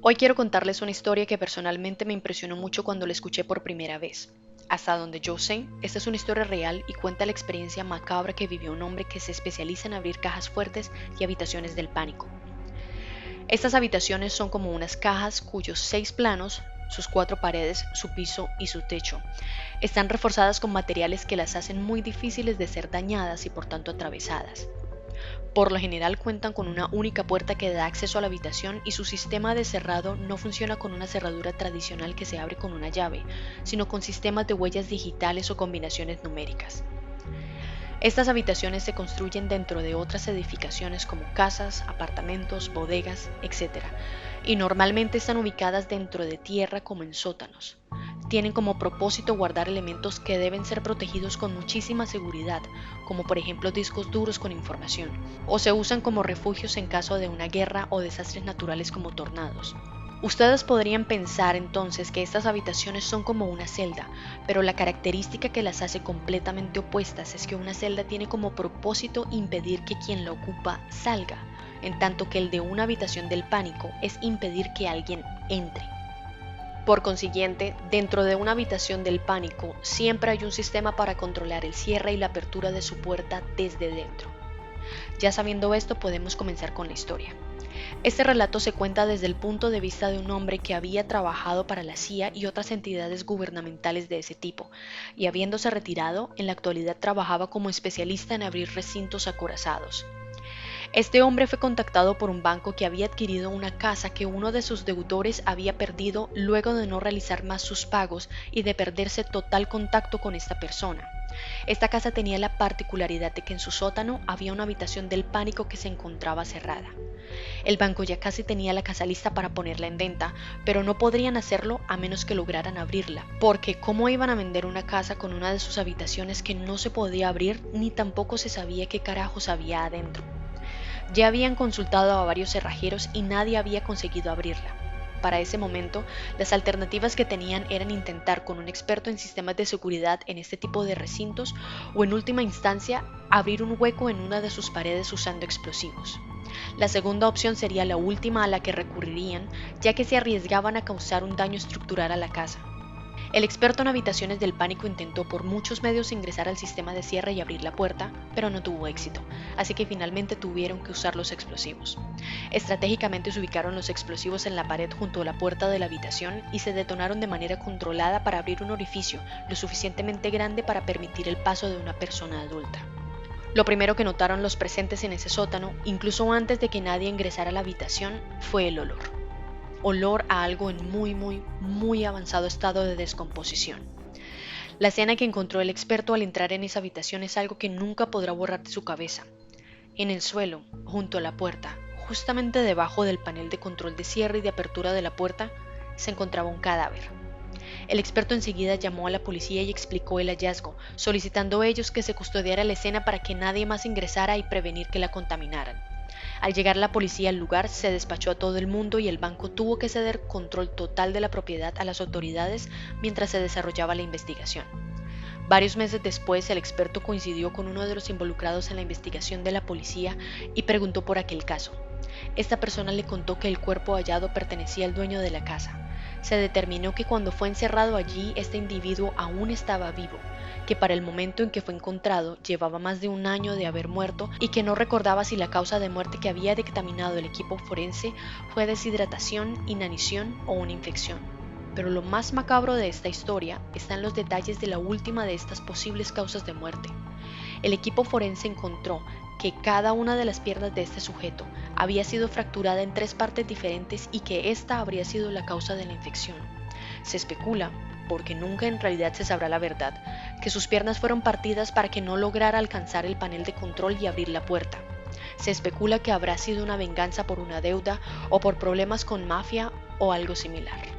Hoy quiero contarles una historia que personalmente me impresionó mucho cuando la escuché por primera vez. Hasta donde yo sé, esta es una historia real y cuenta la experiencia macabra que vivió un hombre que se especializa en abrir cajas fuertes y habitaciones del pánico. Estas habitaciones son como unas cajas cuyos 6 planos, sus 4 paredes, su piso y su techo, están reforzadas con materiales que las hacen muy difíciles de ser dañadas y por tanto atravesadas. Por lo general cuentan con una única puerta que da acceso a la habitación y su sistema de cerrado no funciona con una cerradura tradicional que se abre con una llave, sino con sistemas de huellas digitales o combinaciones numéricas. Estas habitaciones se construyen dentro de otras edificaciones como casas, apartamentos, bodegas, etc. Y normalmente están ubicadas dentro de tierra como en sótanos. Tienen como propósito guardar elementos que deben ser protegidos con muchísima seguridad, como por ejemplo discos duros con información, o se usan como refugios en caso de una guerra o desastres naturales como tornados. Ustedes podrían pensar entonces que estas habitaciones son como una celda, pero la característica que las hace completamente opuestas es que una celda tiene como propósito impedir que quien la ocupa salga, en tanto que el de una habitación del pánico es impedir que alguien entre. Por consiguiente, dentro de una habitación del pánico siempre hay un sistema para controlar el cierre y la apertura de su puerta desde dentro. Ya sabiendo esto, podemos comenzar con la historia. Este relato se cuenta desde el punto de vista de un hombre que había trabajado para la CIA y otras entidades gubernamentales de ese tipo, y habiéndose retirado, en la actualidad trabajaba como especialista en abrir recintos acorazados. Este hombre fue contactado por un banco que había adquirido una casa que uno de sus deudores había perdido luego de no realizar más sus pagos y de perderse total contacto con esta persona. Esta casa tenía la particularidad de que en su sótano había una habitación del pánico que se encontraba cerrada. El banco ya casi tenía la casa lista para ponerla en venta, pero no podrían hacerlo a menos que lograran abrirla, porque ¿cómo iban a vender una casa con una de sus habitaciones que no se podía abrir ni tampoco se sabía qué carajos había adentro? Ya habían consultado a varios cerrajeros y nadie había conseguido abrirla. Para ese momento, las alternativas que tenían eran intentar con un experto en sistemas de seguridad en este tipo de recintos o en última instancia abrir un hueco en una de sus paredes usando explosivos. La segunda opción sería la última a la que recurrirían, ya que se arriesgaban a causar un daño estructural a la casa. El experto en habitaciones del pánico intentó por muchos medios ingresar al sistema de cierre y abrir la puerta, pero no tuvo éxito, así que finalmente tuvieron que usar los explosivos. Estratégicamente se ubicaron los explosivos en la pared junto a la puerta de la habitación y se detonaron de manera controlada para abrir un orificio lo suficientemente grande para permitir el paso de una persona adulta. Lo primero que notaron los presentes en ese sótano, incluso antes de que nadie ingresara a la habitación, fue el olor a algo en muy avanzado estado de descomposición. La escena que encontró el experto al entrar en esa habitación es algo que nunca podrá borrar de su cabeza. En el suelo, junto a la puerta, justamente debajo del panel de control de cierre y de apertura de la puerta, se encontraba un cadáver. El experto enseguida llamó a la policía y explicó el hallazgo, solicitando ellos que se custodiara la escena para que nadie más ingresara y prevenir que la contaminaran. Al llegar la policía al lugar, se despachó a todo el mundo y el banco tuvo que ceder control total de la propiedad a las autoridades mientras se desarrollaba la investigación. Varios meses después, el experto coincidió con uno de los involucrados en la investigación de la policía y preguntó por aquel caso. Esta persona le contó que el cuerpo hallado pertenecía al dueño de la casa. Se determinó que cuando fue encerrado allí, este individuo aún estaba vivo, que para el momento en que fue encontrado llevaba más de un año de haber muerto y que no recordaba si la causa de muerte que había dictaminado el equipo forense fue deshidratación, inanición o una infección. Pero lo más macabro de esta historia está en los detalles de la última de estas posibles causas de muerte. El equipo forense encontró que cada una de las piernas de este sujeto había sido fracturada en 3 partes diferentes y que esta habría sido la causa de la infección. Se especula, porque nunca en realidad se sabrá la verdad, que sus piernas fueron partidas para que no lograra alcanzar el panel de control y abrir la puerta. Se especula que habrá sido una venganza por una deuda o por problemas con mafia o algo similar.